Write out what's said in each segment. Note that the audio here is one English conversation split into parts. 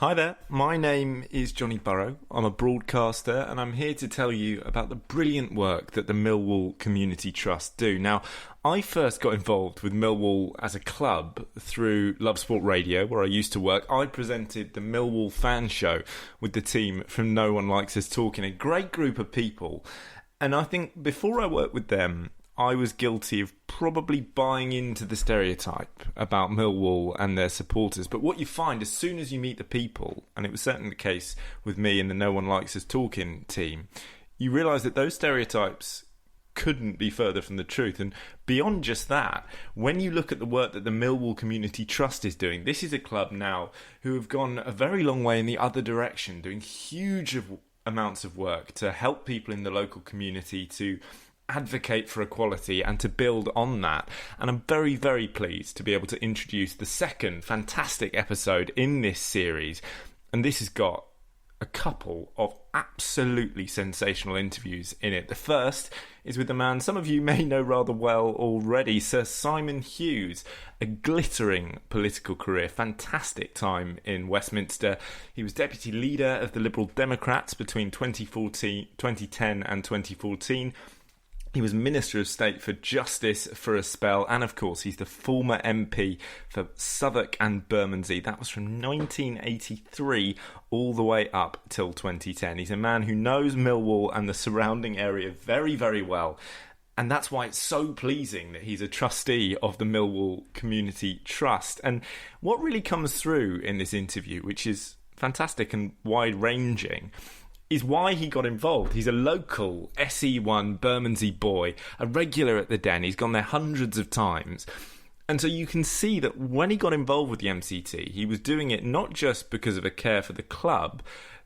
Hi there, my name is Johnny Burrow. I'm a broadcaster and I'm here to tell you about the brilliant work that the Millwall Community Trust do. Now, I first got involved with Millwall as a club through Love Sport Radio, where I used to work. I presented the Millwall fan show with the team from No One Likes Us Talkin, a great group of people. And I think before I worked with them, I was guilty of probably buying into the stereotype about Millwall and their supporters. But what you find as soon as you meet the people, and it was certainly the case with me and the No One Likes Us Talking team, you realise that those stereotypes couldn't be further from the truth. And beyond just that, when you look at the work that the Millwall Community Trust is doing, this is a club now who have gone a very long way in the other direction, doing huge amounts of work to help people in the local community to advocate for equality and to build on that. And I'm very, very pleased to be able to introduce the second fantastic episode in this series. And this has got a couple of absolutely sensational interviews in it. The first is with a man some of you may know rather well already, Sir Simon Hughes, a glittering political career, fantastic time in Westminster. He was deputy leader of the Liberal Democrats between 2010 and 2014. He was Minister of State for Justice for a spell, and of course he's the former MP for Southwark and Bermondsey. That was from 1983 all the way up till 2010. He's a man who knows Millwall and the surrounding area very, very well, and that's why it's so pleasing that he's a trustee of the Millwall Community Trust. And what really comes through in this interview, which is fantastic and wide-ranging, is why he got involved. He's a local SE1 Bermondsey boy, a regular at the Den. He's gone there hundreds of times. And so you can see that when he got involved with the MCT, he was doing it not just because of a care for the club,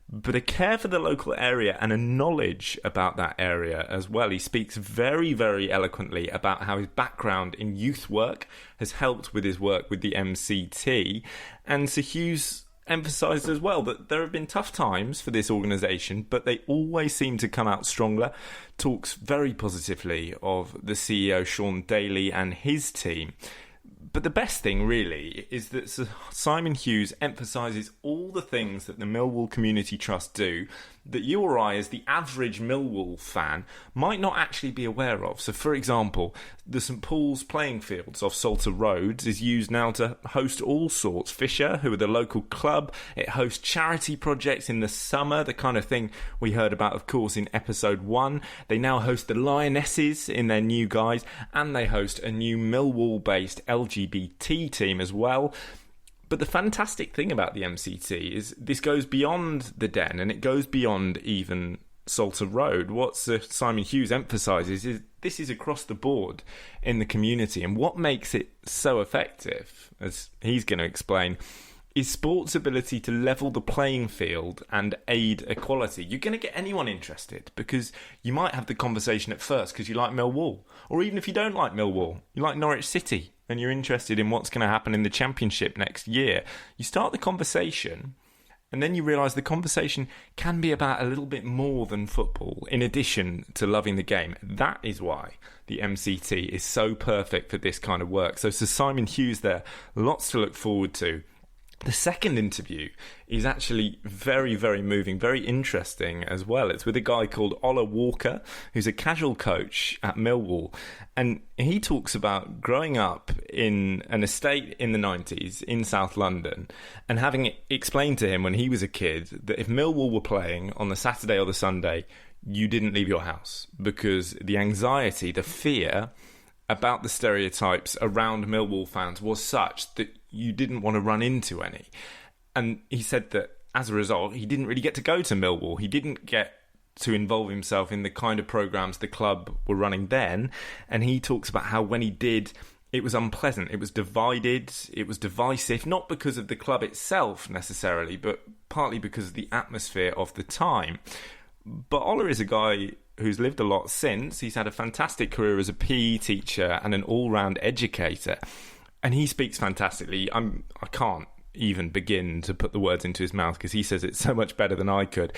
but a care for the local area and a knowledge about that area as well. He speaks very, very eloquently about how his background in youth work has helped with his work with the MCT. And Sir Hughes emphasised as well that there have been tough times for this organisation, but they always seem to come out stronger. Talks very positively of the CEO Sean Daly and his team. But the best thing really is that Sir Simon Hughes emphasises all the things that the Millwall Community Trust do that you or I, as the average Millwall fan, might not actually be aware of. So, for example, the St Paul's playing fields off Salter Road is used now to host all sorts. Fisher, who are the local club, it hosts charity projects in the summer, the kind of thing we heard about, of course, in episode 1. They now host the Lionesses in their new guise, and they host a new Millwall-based LGBT team as well. But the fantastic thing about the MCT is this goes beyond the Den, and it goes beyond even Salter Road. What Sir Simon Hughes emphasises is this is across the board in the community, and what makes it so effective, as he's going to explain, is sport's ability to level the playing field and aid equality. You're going to get anyone interested because you might have the conversation at first because you like Millwall, or even if you don't like Millwall, you like Norwich City and you're interested in what's going to happen in the Championship next year. You start the conversation and then you realise the conversation can be about a little bit more than football, in addition to loving the game. That is why the MCT is so perfect for this kind of work. So Sir Simon Hughes there, lots to look forward to. The second interview is actually very, very moving, very interesting as well. It's with a guy called Ola Walker, who's a casual coach at Millwall. And he talks about growing up in an estate in the 90s in South London and having it explained to him when he was a kid that if Millwall were playing on the Saturday or the Sunday, you didn't leave your house because the anxiety, the fear about the stereotypes around Millwall fans was such that you didn't want to run into any. And he said that as a result, he didn't really get to go to Millwall. He didn't get to involve himself in the kind of programmes the club were running then. And he talks about how when he did, it was unpleasant. It was divided. It was divisive, not because of the club itself necessarily, but partly because of the atmosphere of the time. But Ola is a guy who's lived a lot since. He's had a fantastic career as a PE teacher and an all-round educator. And he speaks fantastically. I can't even begin to put the words into his mouth because he says it so much better than I could.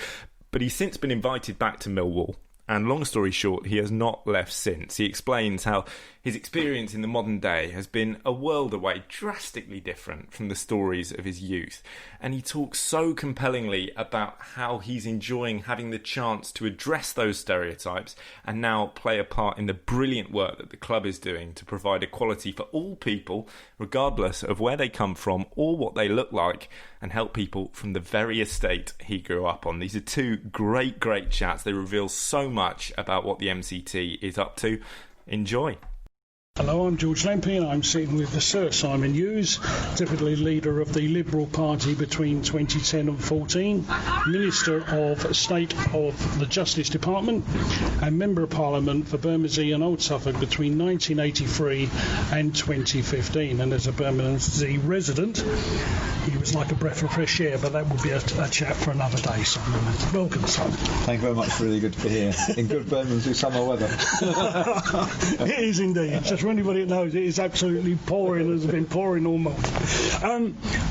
But he's since been invited back to Millwall And long story short, he has not left since. He explains how his experience in the modern day has been a world away, drastically different from the stories of his youth. And he talks so compellingly about how he's enjoying having the chance to address those stereotypes and now play a part in the brilliant work that the club is doing to provide equality for all people, regardless of where they come from or what they look like, and help people from the very estate he grew up on. These are two great chats. They reveal so much about what the MCT is up to. Enjoy. Hello, I'm George Lampey and I'm sitting with Sir Simon Hughes, typically leader of the Liberal Party between 2010 and 14, Minister of State of the Justice Department and Member of Parliament for Bermondsey and Old Suffolk between 1983 and 2015. And as a Bermondsey resident, he was like a breath of fresh air, but that would be a chat for another day, Simon. Welcome, Simon. Thank you very much. Really good to be here in good Bermondsey summer weather. It is indeed. Just for anybody that knows, it is absolutely pouring. It's been pouring all month.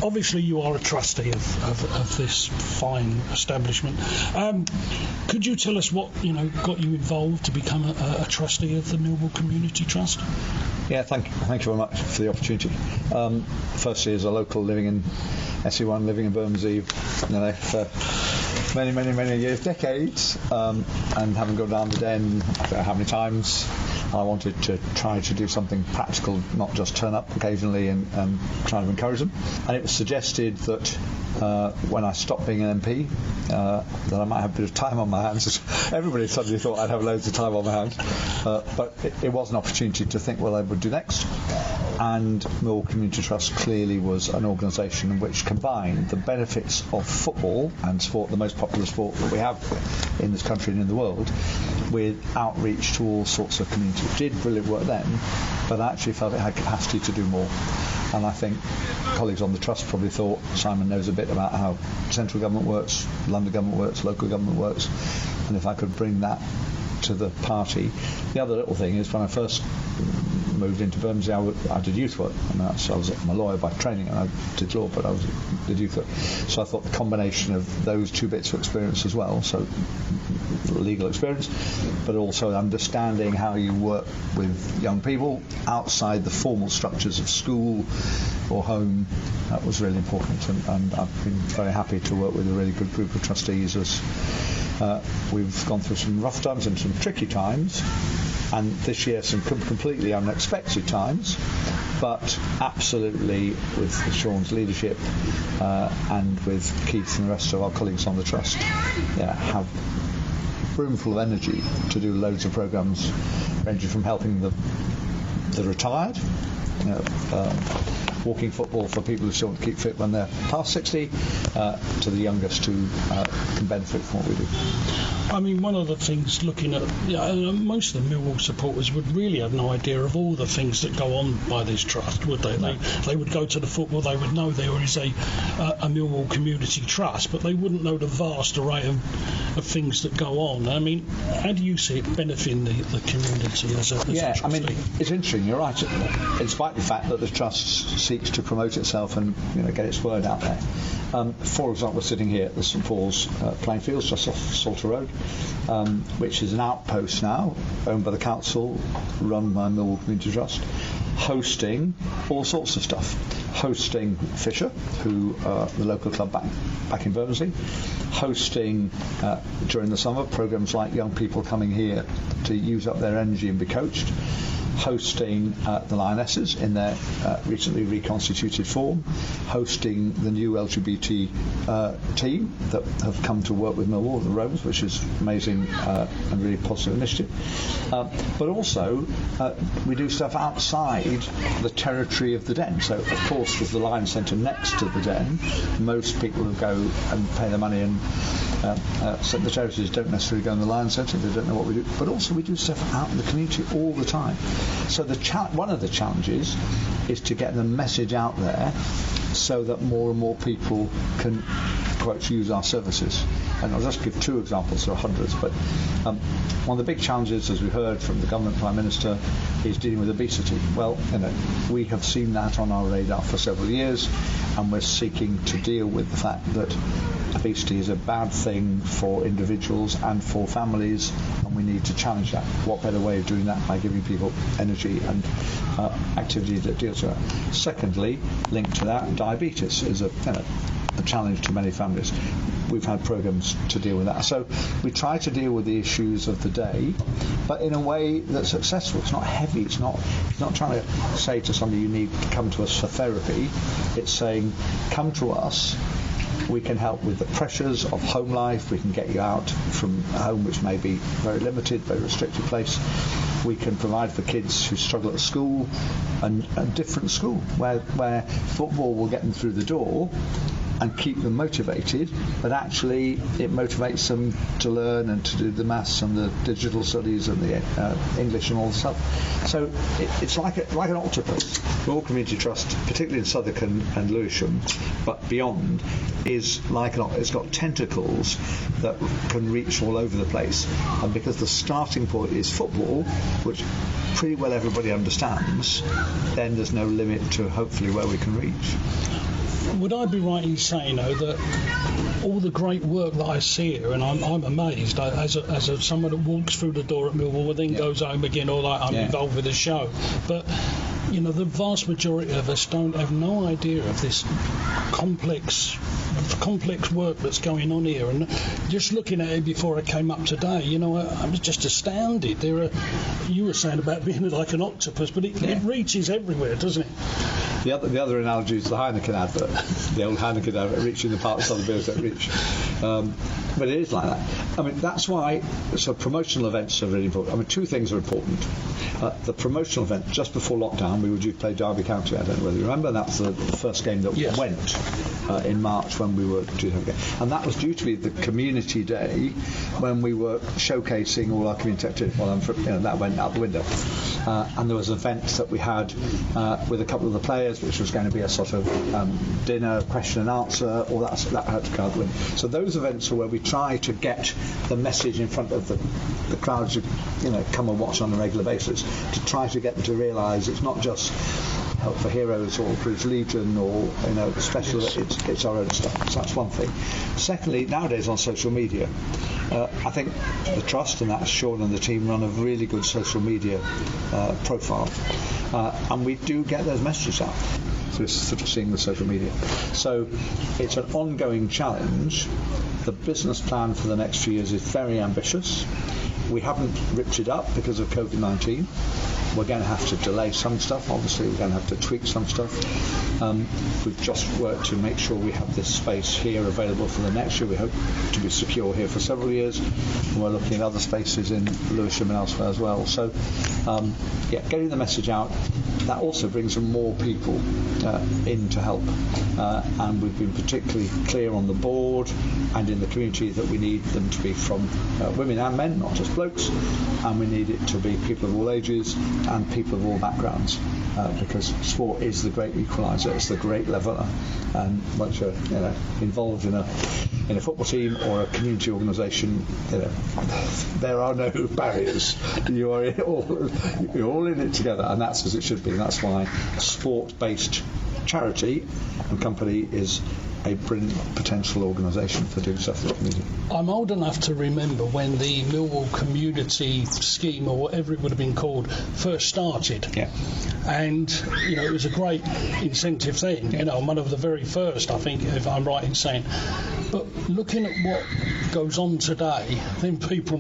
Obviously, you are a trustee of this fine establishment. Could you tell us what got you involved to become a trustee of the Millwall Community Trust? Yeah, thank you very much for the opportunity. Firstly, as a local living in SE1, living in Bermondsey, for many years, decades, and having gone down the Den, I don't know how many times, I wanted to try to do something practical, not just turn up occasionally and try to encourage them. And it was suggested that when I stopped being an MP, that I might have a bit of time on my hands. Everybody suddenly thought I'd have loads of time on my hands. But it was an opportunity to think what I would do next. And Millwall Community Trust clearly was an organisation which combined the benefits of football and sport, the most popular sport that we have in this country and in the world, with outreach to all sorts of communities. It did brilliant work then, but I actually felt it had capacity to do more. And I think colleagues on the Trust probably thought Simon knows a bit about how central government works, London government works, local government works, and if I could bring that to the party. The other little thing is when I first moved into Bermondsey, I did youth work. I'm a lawyer by training and I did law, but I did youth work. So I thought the combination of those two bits of experience as well, so legal experience, but also understanding how you work with young people outside the formal structures of school or home, that was really important. And I've been very happy to work with a really good group of trustees as we've gone through some rough times and some tricky times, and this year some completely unexpected times, but absolutely with Sean's leadership and with Keith and the rest of our colleagues on the Trust, have room full of energy to do loads of programmes ranging from helping the retired, walking football for people who still want to keep fit when they're past 60, to the youngest who can benefit from what we do. I mean, one of the things looking at, most of the Millwall supporters would really have no idea of all the things that go on by this trust, would they? No. They would go to the football, they would know there is a Millwall Community Trust, but they wouldn't know the vast array of things that go on. I mean, how do you see it benefiting the community as a trustee? I mean, it's interesting, you're right, in spite of the fact that the Trust seeks to promote itself and get its word out there. For example, we're sitting here at the St Paul's playing fields just off Salter Road, which is an outpost now, owned by the council, run by Millwall Community Trust, hosting all sorts of stuff. Hosting Fisher, who are the local club back in Bermondsey, hosting during the summer programmes like young people coming here to use up their energy and be coached, hosting the Lionesses in their recently reconstituted form, hosting the new LGBT team that have come to work with Millwall, the Romans, which is amazing and really positive initiative. But also, we do stuff outside the territory of the Den. So, of course, with the Lion Centre next to the Den, most people who go and pay their money and so the charities don't necessarily go in the Lion Centre, they don't know what we do. But also we do stuff out in the community all the time. So one of the challenges is to get the message out there so that more and more people can quotes, use our services. And I'll just give 2 examples, there are hundreds, but one of the big challenges, as we heard from the government Prime Minister, is dealing with obesity. Well, we have seen that on our radar for several years, and we're seeking to deal with the fact that obesity is a bad thing for individuals and for families, and we need to challenge that. What better way of doing that by giving people energy and activity that deals with that? Secondly, linked to that, diabetes is a challenge to many families. We've had programs to deal with that. So we try to deal with the issues of the day, but in a way that's successful. It's not heavy. It's not trying to say to somebody, you need to come to us for therapy. It's saying, come to us. We can help with the pressures of home life. We can get you out from home, which may be very limited, very restricted place. We can provide for kids who struggle at school and a different school where football will get them through the door and keep them motivated, but actually it motivates them to learn and to do the maths and the digital studies and the English and all the stuff. So it's like an octopus. Millwall Community Trust, particularly in Southwark and Lewisham, but beyond, is like it's got tentacles that can reach all over the place. And because the starting point is football, which pretty well everybody understands, then there's no limit to hopefully where we can reach. Would I be right in saying, though, that all the great work that I see here, and I'm amazed as someone that walks through the door at Millwall and then goes home again, or like I'm involved with the show, but the vast majority of us have no idea of this complex work that's going on here. And just looking at it before I came up today, I was just astounded. You were saying about being like an octopus, but it reaches everywhere, doesn't it? The other analogy is the Heineken advert, the old Heineken advert, reaching the parts of the beers that reach. But it is like that. I mean, that's why promotional events are really important. I mean, 2 things are important. The promotional event, just before lockdown, we were due to play Derby County. I don't know whether you remember. That's the first game that went in March when we were due to have a game. And that was due to be the community day when we were showcasing all our community activity. Well, that went out the window. And there was an event that we had with a couple of the players, which was going to be a sort of dinner, question and answer, all that had to go out the window. So those events are where we try to get the message in front of the crowds who come and watch on a regular basis, to try to get them to realise it's not just Help for Heroes or British Legion or special. It's our own stuff. So that's one thing. Secondly, nowadays on social media, I think the Trust, and that's Sean and the team, run a really good social media profile, and we do get those messages out. So it's sort of seeing the social media. So it's an ongoing challenge. The business plan for the next few years is very ambitious. We haven't ripped it up because of COVID-19. We're going to have to delay some stuff. Obviously, we're going to have to tweak some stuff. We've just worked to make sure we have this space here available for the next year. We hope to be secure here for several years. And we're looking at other spaces in Lewisham and elsewhere as well. So, getting the message out. That also brings more people in to help. And we've been particularly clear on the board and in the community that we need them to be from women and men, not just blokes. And we need it to be people of all ages and people of all backgrounds, because sport is the great equaliser, it's the great leveller, and once you're involved in a football team or a community organisation, there are no barriers. You're all in it together, and that's as it should be. And that's why sport-based charity and company is a brilliant potential organisation for doing stuff for the community. I'm old enough to remember when the Millwall Community Scheme, or whatever it would have been called, first started. Yeah. And, it was a great incentive thing, one of the very first, I think, if I'm right in saying. But looking at what goes on today, then people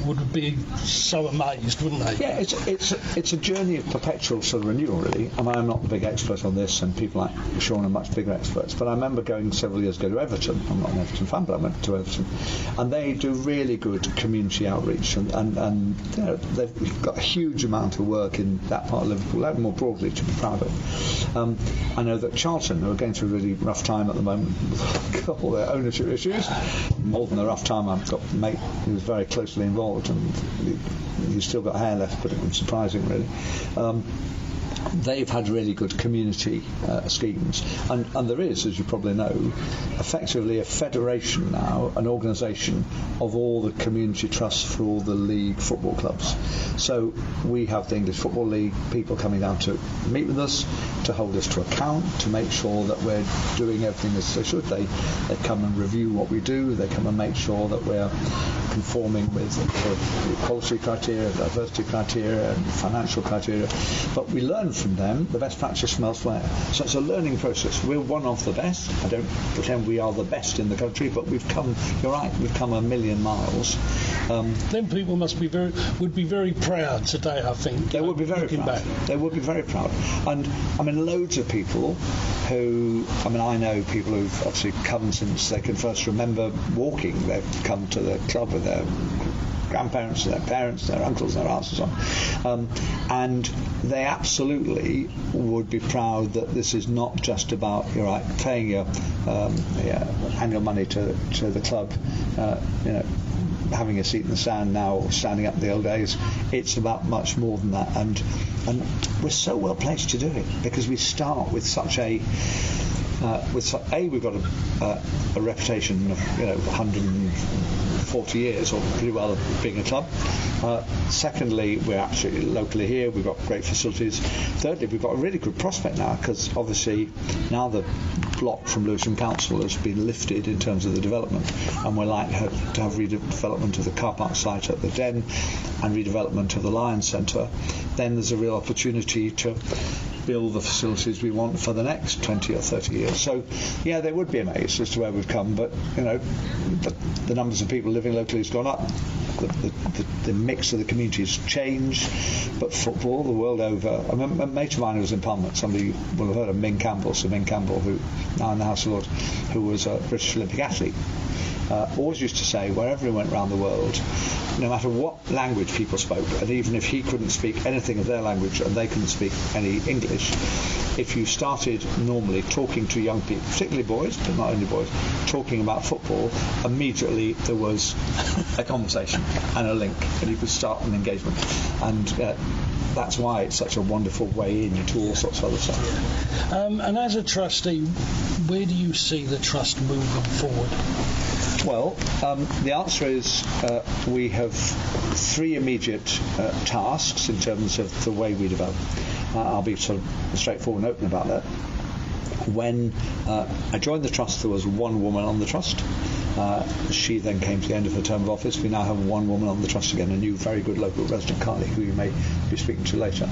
would be so amazed, wouldn't they? Yeah, it's a journey of perpetual sort of renewal, really. I mean, I'm not the big expert on this, and people like Sean are much bigger experts, but I remember going several years ago to Everton. I'm not an Everton fan, but I went to Everton, and they do really good community outreach, and they've got a huge amount of work in that part of Liverpool, and more broadly, to be proud of. I know that Charlton, who are going through a really rough time at the moment, with all their ownership issues, more than a rough time. I've got a mate who's very closely involved, and he's still got hair left, but it was surprising, really. they've had really good community schemes, and there is, as you probably know, effectively a federation now, an organisation of all the community trusts for all the league football clubs. So we have the English Football League people coming down to meet with us, to hold us to account, to make sure that we're doing everything as they should. They come and review what we do. They come and make sure that we're conforming with the equality criteria, diversity criteria, and financial criteria. But we learn from them the best practice from elsewhere. So it's a learning process. We're one of the best. I don't pretend we are the best in the country, but we've come, you're right, we've come a million miles. Then people would be very proud today, I think. They would be very proud. Back. They would be very proud. And I mean, loads of people who, I know people who've obviously come since they can first remember walking. They've come to the club with their grandparents, their parents, their uncles, their aunts and so on. And they absolutely would be proud that this is not just about, you're right, paying your annual money to the club, having a seat in the stand now or standing up in the old days. It's about much more than that, and we're so well placed to do it because we start with such a we've got a reputation of 140 years or pretty well of being a club. Secondly, we're absolutely locally here. We've got great facilities. Thirdly, we've got a really good prospect now because obviously now the block from Lewisham Council has been lifted in terms of the development, and we're likely to have redevelopment of the car park site at the Den and redevelopment of the Lions Centre. Then there's a real opportunity to build the facilities we want for the next 20 or 30 years. So, yeah, they would be amazed as to where we've come, but, the numbers of people living locally has gone up. The mix of the community has changed, but football, the world over. A mate of mine who was in Parliament, somebody will have heard of Ming Campbell, who now in the House of Lords, who was a British Olympic athlete, always used to say wherever he went around the world, no matter what language people spoke, and even if he couldn't speak anything of their language and they couldn't speak any English, if you started normally talking to young people, particularly boys, but not only boys, talking about football, immediately there was a conversation and a link, and you could start an engagement. And that's why it's such a wonderful way into all sorts of other stuff. And as a trustee, where do you see the trust moving forward? Well, the answer is we have three immediate tasks in terms of the way we develop. I'll be sort of straightforward and open about that. When I joined the trust, there was one woman on the trust. She then came to the end of her term of office. We now have one woman on the trust again, a new very good local resident, Carly, who you may be speaking to later.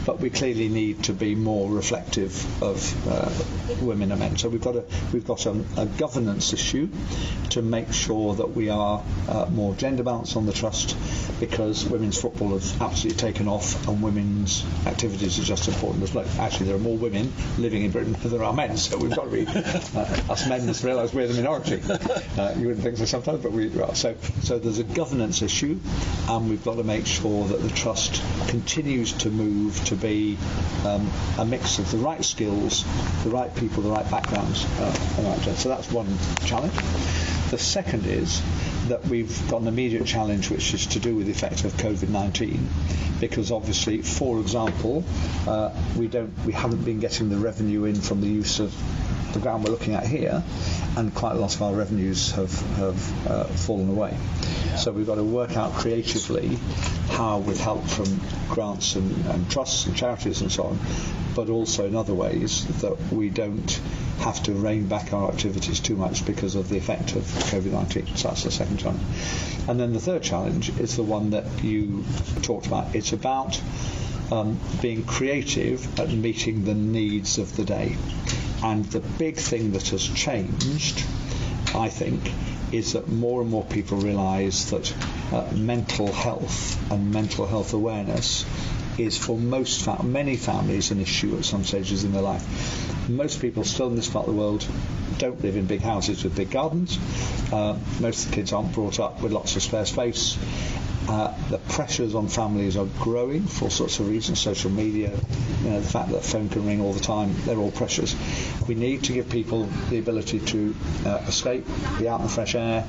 But we clearly need to be more reflective of women and men. So we've got a governance issue to make sure that we are more gender balanced on the trust, because women's football has absolutely taken off and women's activities are just as important as blokes. Actually, there are more women living in Britain than there are men, so we've got to be us men must realise we're the minority. You wouldn't think so sometimes, but we are. So there's a governance issue, and we've got to make sure that the trust continues to move to be a mix of the right skills, the right people, the right backgrounds, and the right gender. So that's one challenge. The second is that we've got an immediate challenge, which is to do with the effect of COVID-19, because obviously, for example, we haven't been getting the revenue in from the use of the ground we're looking at here, and quite a lot of our revenues have fallen away. So we've got to work out creatively how, with help from grants and trusts and charities and so on, but also in other ways, that we don't have to rein back our activities too much because of the effect of COVID-19. So that's the second challenge. And then the third challenge is the one that you talked about. It's about being creative at meeting the needs of the day. And the big thing that has changed, I think, is that more and more people realise that mental health and mental health awareness is for many families an issue at some stages in their life. Most people still in this part of the world don't live in big houses with big gardens. Most of the kids aren't brought up with lots of spare space. The pressures on families are growing for all sorts of reasons. Social media, the fact that the phone can ring all the time, they're all pressures. We need to give people the ability to escape, be out in the fresh air,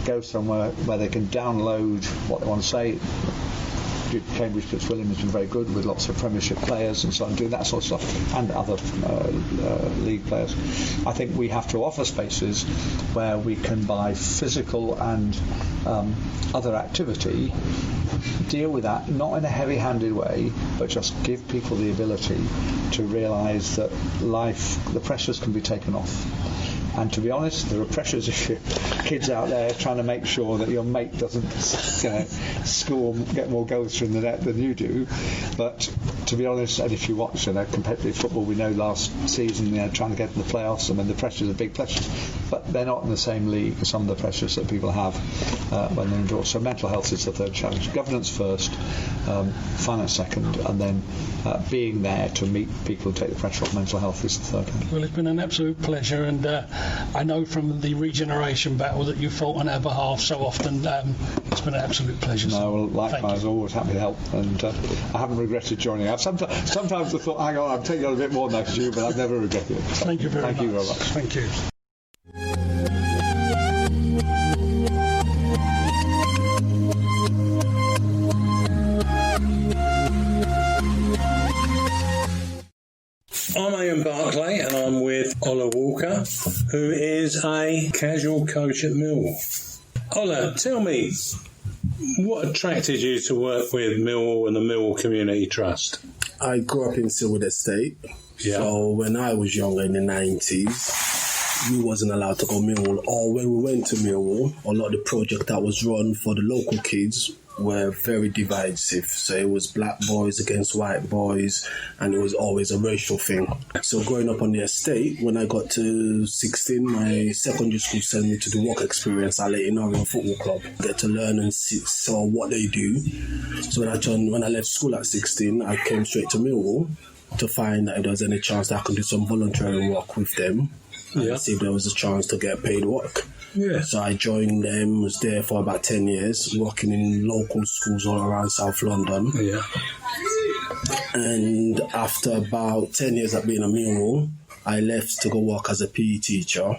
go somewhere where they can download what they want to say, Cambridge Fitzwilliam has been very good with lots of Premiership players and so on, doing that sort of stuff, and other league players. I think we have to offer spaces where we can, by physical and other activity, deal with that, not in a heavy-handed way, but just give people the ability to realise that life, the pressures can be taken off. And to be honest, there are pressures if your kids out there trying to make sure that your mate doesn't score, get more goals from the net than you do. But to be honest, and if you watch competitive football, we know last season trying to get in the playoffs, I mean the pressures are big pressures, but they're not in the same league as some of the pressures that people have when they're indoors. So mental health is the third challenge. Governance first, finance second, and then being there to meet people who take the pressure off mental health is the third. Well, it's been an absolute pleasure, and I know from the regeneration battle that you fought on our behalf so often. It's been an absolute pleasure. No, well, likewise, always happy to help, and I haven't regretted joining. Sometimes I thought, hang on, I'm taking on a bit more than I could do, but I've never regretted it. So thank you very much. Thank you very much. Thank you. I'm Eamonn Barclay, and I'm with Ola Walker, who is a casual coach at Millwall. Ola, tell me, what attracted you to work with Millwall and the Millwall Community Trust? I grew up in Silwood Estate, so when I was younger in the 90s, we wasn't allowed to go Millwall, or when we went to Millwall, a lot of the project that was run for the local kids were very divisive. So it was black boys against white boys, and it was always a racial thing. So growing up on the estate, when I got to 16, my secondary school sent me to the work experience at Lampey and Eamonn Football Club. Get to learn and see what they do. So when I left school at 16, I came straight to Millwall to find that if there was any chance that I could do some voluntary work with them and see if there was a chance to get paid work. Yeah. So I joined them, was there for about 10 years, working in local schools all around South London. Yeah. And after about 10 years of being a Millwall, I left to go work as a PE teacher.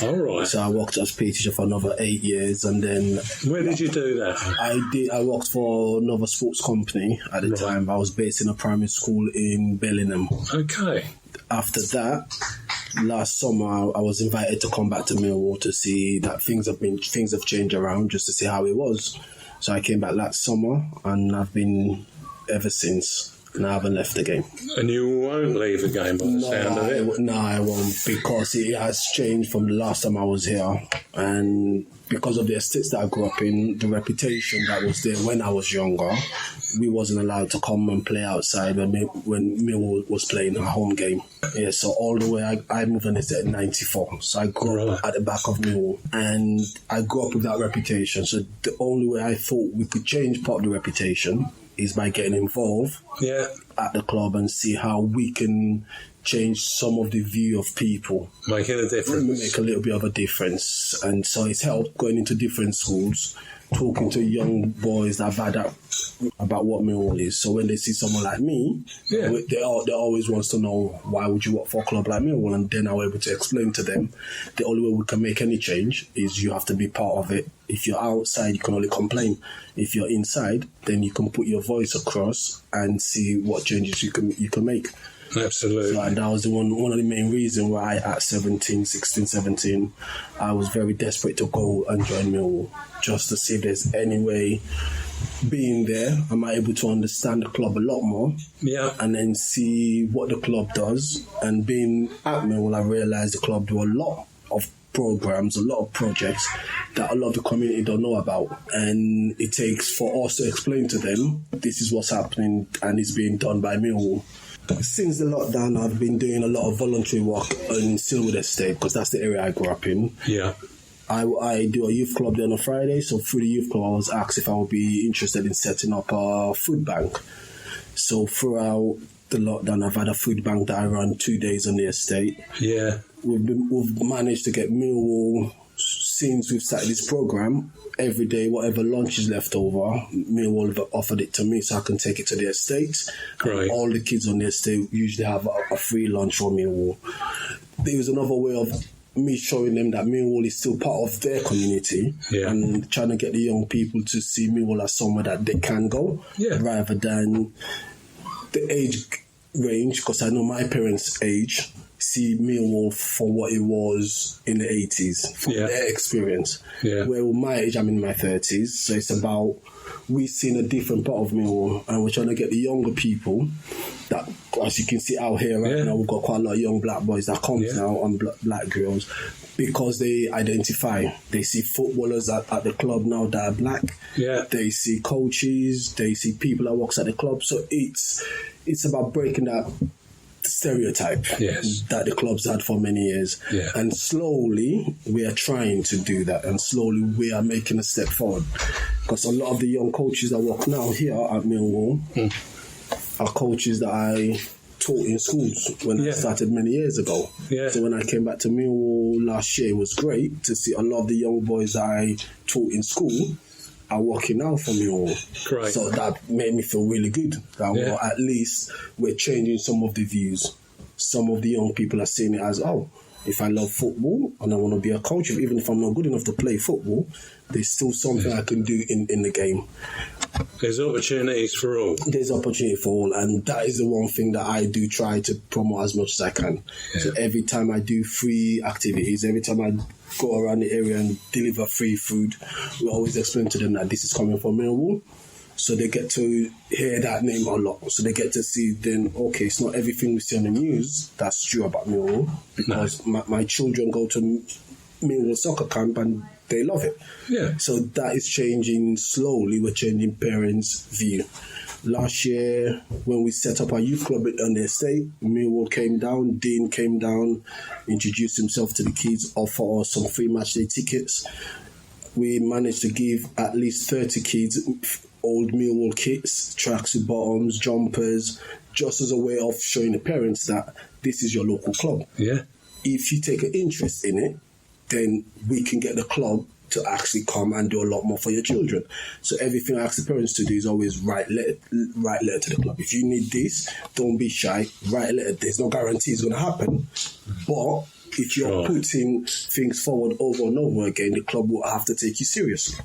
All right. So I worked as a PE teacher for another 8 years, and then... Where did you do that? I worked for another sports company at the time. I was based in a primary school in Bellingham. Okay. After that, last summer, I was invited to come back to Millwall to see that things have changed around, just to see how it was. So I came back last summer, and I've been ever since. And I haven't left the game. And you won't leave the game by the sound of it? No, I won't, because it has changed from the last time I was here. And because of the estates that I grew up in, the reputation that was there when I was younger, we wasn't allowed to come and play outside when Millwall was playing a home game. Yeah, so all the way I moved on estate in 94. So I grew up at the back of Millwall. And I grew up with that reputation. So the only way I thought we could change part of the reputation is by getting involved at the club and see how we can change some of the view of people. Making a difference. Make a little bit of a difference. And so it's helped going into different schools, talking to young boys that have had that about what Millwall is. So when they see someone like me, they always want to know, why would you work for a club like Millwall? And then I'm able to explain to them, the only way we can make any change is you have to be part of it. If you're outside, you can only complain. If you're inside, then you can put your voice across and see what changes you can make. Absolutely. So, and that was one of the main reasons why at 16, 17, I was very desperate to go and join Millwall, just to see if there's any way, being there, am I able to understand the club a lot more? Yeah. And then see what the club does. And being at Millwall, I realised the club do a lot of programs, a lot of projects that a lot of the community don't know about, and it takes for us to explain to them, this is what's happening and it's being done by Millwall. Since the lockdown, I've been doing a lot of voluntary work in Silwood Estate, because that's the area I grew up in. Yeah. I do a youth club there on a Friday, so through the youth club I was asked if I would be interested in setting up a food bank. So throughout the lockdown, I've had a food bank that I run 2 days on the estate. Yeah. We've managed to get Millwall, since we've started this program, every day, whatever lunch is left over, Millwall have offered it to me so I can take it to the estate. Great. And all the kids on the estate usually have a free lunch from Millwall. There was another way of me showing them that Millwall is still part of their community, and trying to get the young people to see Millwall as somewhere that they can go, rather than the age range, because I know my parents' age see Millwall for what it was in the 80s, from their experience. Where with my age, I'm in my 30s, so it's about we've seen a different part of Millwall, and we're trying to get the younger people that, as you can see out here right now, we've got quite a lot of young black boys that come now and black girls, because they identify. They see footballers at the club now that are black. They see coaches. They see people that works at the club. So it's about breaking that stereotype that the club's had for many years. And slowly we are trying to do that, and slowly we are making a step forward, because a lot of the young coaches that work now here at Millwall are coaches that I taught in schools when I started many years ago. So when I came back to Millwall last year, it was great to see a lot of the young boys that I taught in school are working out for Millwall. So that made me feel really good. That well, at least we're changing some of the views. Some of the young people are seeing it as, oh, if I love football and I want to be a coach, even if I'm not good enough to play football, there's still something I can do in the game. There's opportunities for all. There's opportunity for all, and that is the one thing that I do try to promote as much as I can. So every time I do free activities, every time I go around the area and deliver free food, we always explain to them that this is coming from Millwall. So they get to hear that name a lot. So they get to see then, okay, it's not everything we see on the news that's true about Millwall, because my children go to Millwall soccer camp and they love it. So that is changing slowly. We're changing parents' view. Last year, when we set up our youth club on the estate, Millwall came down, Dean came down, introduced himself to the kids, offered us some free match day tickets. We managed to give at least 30 kids old Millwall kits, tracksuit bottoms, jumpers, just as a way of showing the parents that this is your local club. If you take an interest in it, then we can get the club to actually come and do a lot more for your children. So everything I ask the parents to do is always write letter to the club. If you need this, don't be shy, write a letter. There's no guarantee it's going to happen, but if you're putting things forward over and over again, the club will have to take you seriously.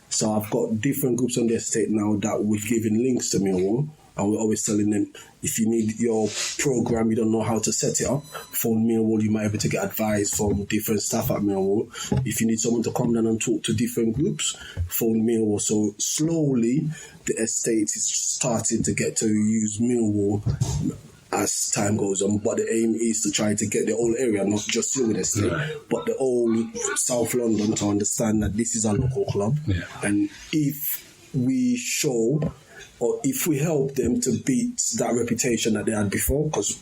So I've got different groups on the estate now that we've given links to Millwall, and we're always telling them, if you need your program, you don't know how to set it up, phone Millwall. You might be able to get advice from different staff at Millwall. If you need someone to come down and talk to different groups, phone Millwall. So slowly, the estate is starting to get to use Millwall as time goes on, but the aim is to try to get the whole area, not just Millwall estate, but the whole South London to understand that this is our local club. And if we show, or if we help them to beat that reputation that they had before, because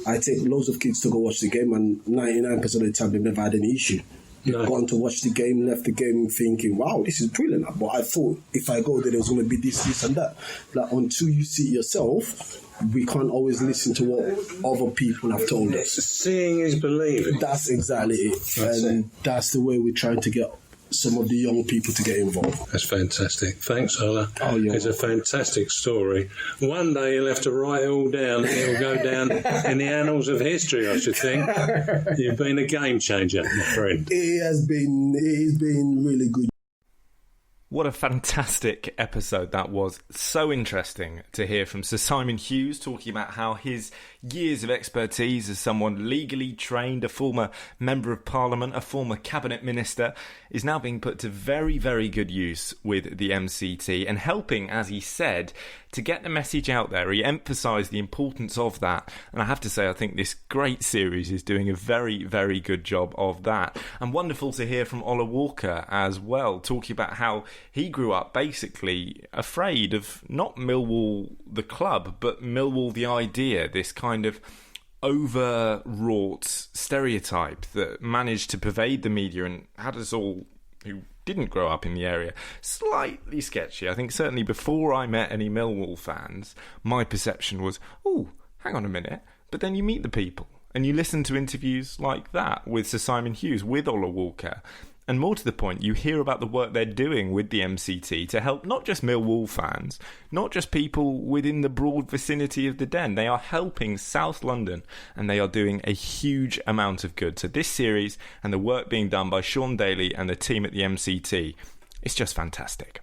I take loads of kids to go watch the game, and 99% of the time they've never had any issue. They've gone to watch the game, left the game thinking, wow, this is brilliant. But I thought if I go there, there's going to be this, and that. Like, until you see it yourself, we can't always listen to what other people have told us. Seeing is believing. That's exactly it. That's the way we're trying to get some of the young people to get involved. That's fantastic. Thanks, Ola. It's a fantastic story. One day you'll have to write it all down. It'll go down in the annals of history, I should think. You've been a game changer, my friend. It's been really good. What a fantastic episode that was. So interesting to hear from Sir Simon Hughes talking about how his years of expertise as someone legally trained, a former Member of Parliament, a former Cabinet Minister, is now being put to very, very good use with the MCT and helping, as he said, to get the message out there. He emphasised the importance of that, and I have to say I think this great series is doing a very, very good job of that. And wonderful to hear from Ola Walker as well, talking about how he grew up basically afraid of not Millwall the club, but Millwall the idea, this kind of overwrought stereotype that managed to pervade the media and had us all who didn't grow up in the area slightly sketchy. I think certainly before I met any Millwall fans, my perception was, oh, hang on a minute. But then you meet the people and you listen to interviews like that with Sir Simon Hughes, with Ola Walker, And more to the point, you hear about the work they're doing with the MCT to help not just Millwall fans, not just people within the broad vicinity of the Den. They are helping South London, and they are doing a huge amount of good. So this series and the work being done by Sean Daly and the team at the MCT, it's just fantastic.